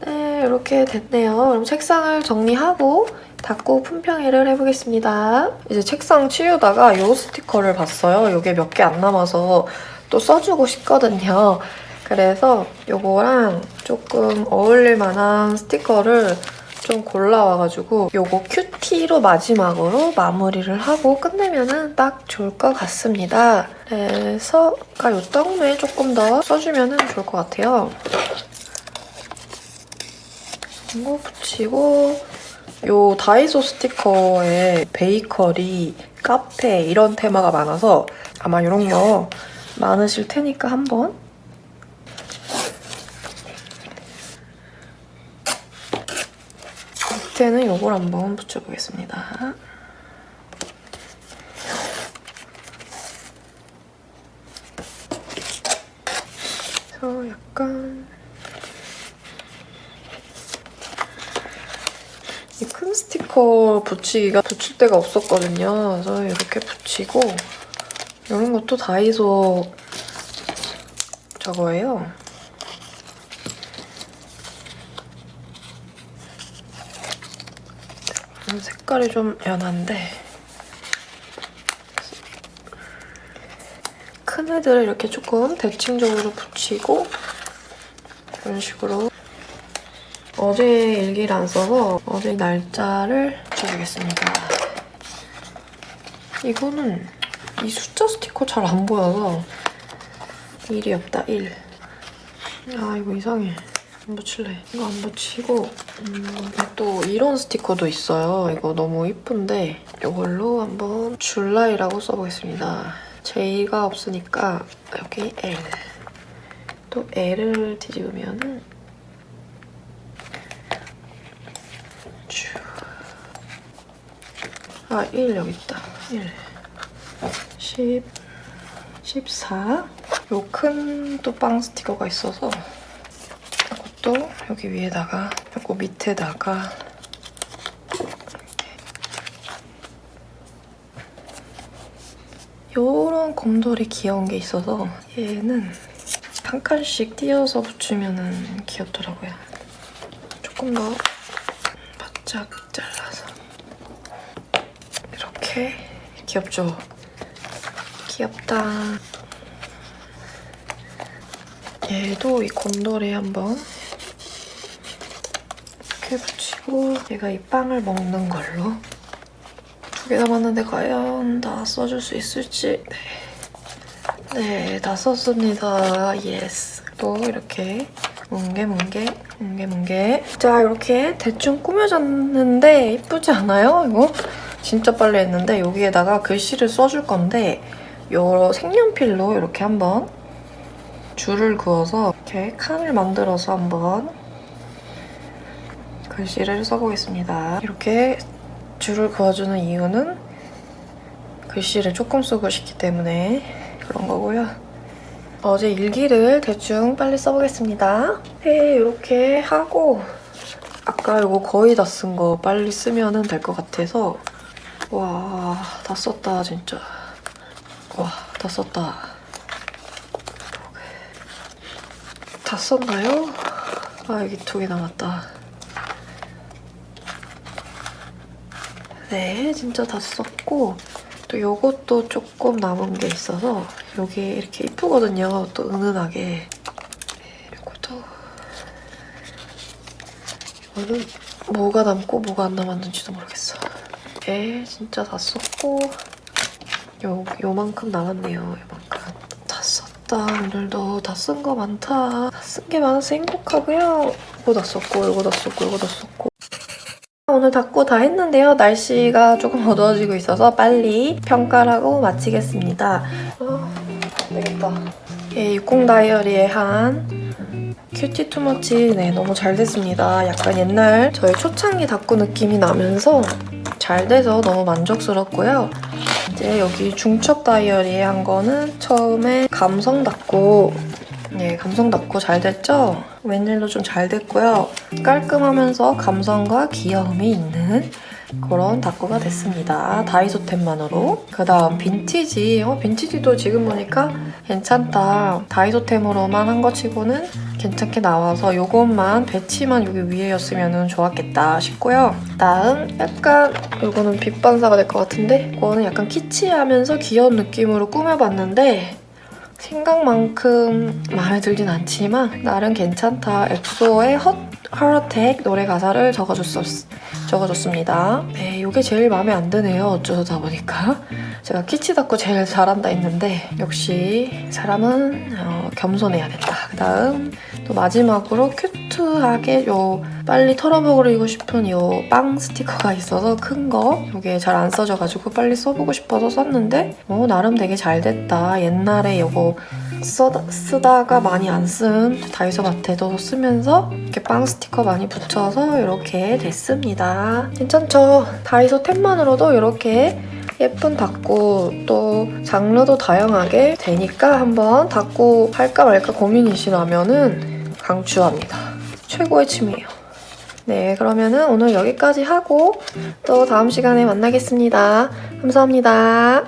네 이렇게 됐네요. 그럼 책상을 정리하고 닫고 품평회를 해보겠습니다. 이제 책상 치우다가 이 스티커를 봤어요. 이게 몇 개 안 남아서 또 써주고 싶거든요. 그래서 요거랑 조금 어울릴 만한 스티커를 좀 골라와가지고 요거 큐티로 마지막으로 마무리를 하고 끝내면은 딱 좋을 것 같습니다. 그래서 아까 요 떡무에 조금 더 써주면은 좋을 것 같아요. 이거 붙이고 요 다이소 스티커에 베이커리, 카페 이런 테마가 많아서 아마 이런 거 많으실 테니까 한번 밑에는 요걸 한번 붙여보겠습니다. 그래서 약간 이 큰 스티커 붙이기가 붙일 데가 없었거든요. 그래서 이렇게 붙이고 이런 것도 다이소 저거예요. 색깔이 좀 연한데 큰 애들을 이렇게 조금 대칭적으로 붙이고 이런 식으로 어제 일기를 안 써서 어제 날짜를 붙여주겠습니다. 이거는 이 숫자 스티커 잘 안 보여서 1이 없다, 1. 아 이거 이상해. 안 붙일래. 이거 안 붙이고 또 이런 스티커도 있어요. 이거 너무 이쁜데 이걸로 한번 줄라이라고 써보겠습니다. J가 없으니까 여기 L. 또 L을 뒤집으면은 아, 1 여기 있다. 1. 10, 14. 요 큰 또 빵 스티커가 있어서 이것도 여기 위에다가 요거 밑에다가 요런 곰돌이 귀여운 게 있어서 얘는 한 칸씩 띄어서 붙이면 귀엽더라고요. 조금 더 바짝 잘라서 이렇게 귀엽죠? 귀엽다. 얘도 이 곰돌이 한번 이렇게 붙이고 얘가 이 빵을 먹는 걸로 2개 남았는데 과연 다 써줄 수 있을지 네, 다 썼습니다. 예스. 또 이렇게 뭉게 자, 이렇게 대충 꾸며졌는데 이쁘지 않아요? 이거? 진짜 빨리 했는데 여기에다가 글씨를 써줄 건데 요 색연필로 이렇게 한번 줄을 그어서 이렇게 칸을 만들어서 한번 글씨를 써보겠습니다. 이렇게 줄을 그어주는 이유는 글씨를 조금 쓰고 싶기 때문에 그런 거고요. 어제 일기를 대충 빨리 써보겠습니다. 네, 이렇게 하고 아까 이거 거의 다 쓴 거 빨리 쓰면 될 것 같아서 와, 다 썼다 진짜. 와, 다 썼다. 다 썼나요? 아, 여기 2개 남았다. 네, 진짜 다 썼고 또 요것도 조금 남은 게 있어서 요게 이렇게 이쁘거든요. 또 은은하게. 요것도 이거는 뭐가 남고 뭐가 안 남았는지도 모르겠어. 이게 진짜 다 썼고 요만큼 남았네요. 요만큼. 다 썼다. 오늘도 다 쓴 거 많다. 다 쓴 게 많아서 행복하고요. 이거 다 썼고 이거 다 썼고 이거 다 썼고. 오늘 닦고 다 했는데요. 날씨가 조금 어두워지고 있어서 빨리 평가를 하고 마치겠습니다. 안 되겠다. 60 다이어리에 한 큐티 투머치 너무 잘 됐습니다. 약간 옛날 저희 초창기 닦고 느낌이 나면서 잘 돼서 너무 만족스럽고요. 이제 여기 중첩 다이어리에 한 거는 처음에 감성 닦고 감성 닦고 잘 됐죠? 웬일로 좀 잘 됐고요. 깔끔하면서 감성과 귀여움이 있는 그런 닦고가 됐습니다. 다이소템만으로. 그 다음 빈티지. 빈티지도 지금 보니까 괜찮다. 다이소템으로만 한 거 치고는 괜찮게 나와서 요것만 배치만 여기 위에였으면 좋았겠다 싶고요. 다음 약간 요거는 빛 반사가 될 것 같은데 이거는 약간 키치하면서 귀여운 느낌으로 꾸며봤는데 생각만큼 마음에 들진 않지만 나름 괜찮다. 엑소의 헛하라텍 노래 가사를 적어줬습니다. 네, 이게 제일 마음에 안 드네요. 어쩌다 보니까. 제가 키치 닦고 제일 잘한다 했는데 역시 사람은 겸손해야 된다. 그 다음 또 마지막으로 큐트하게 요 빨리 털어버리고 싶은 요 빵 스티커가 있어서 큰 거. 이게 잘 안 써져가지고 빨리 써보고 싶어서 썼는데 나름 되게 잘 됐다. 옛날에 요거 쓰다가 많이 안 쓴 다이소 마트에도 쓰면서 이렇게 빵 스티커 많이 붙여서 이렇게 됐습니다. 괜찮죠? 다이소 템만으로도 이렇게 예쁜 닦고 또 장르도 다양하게 되니까 한번 닦고 할까 말까 고민이시라면은 강추합니다. 최고의 취미예요. 네, 그러면은 오늘 여기까지 하고 또 다음 시간에 만나겠습니다. 감사합니다.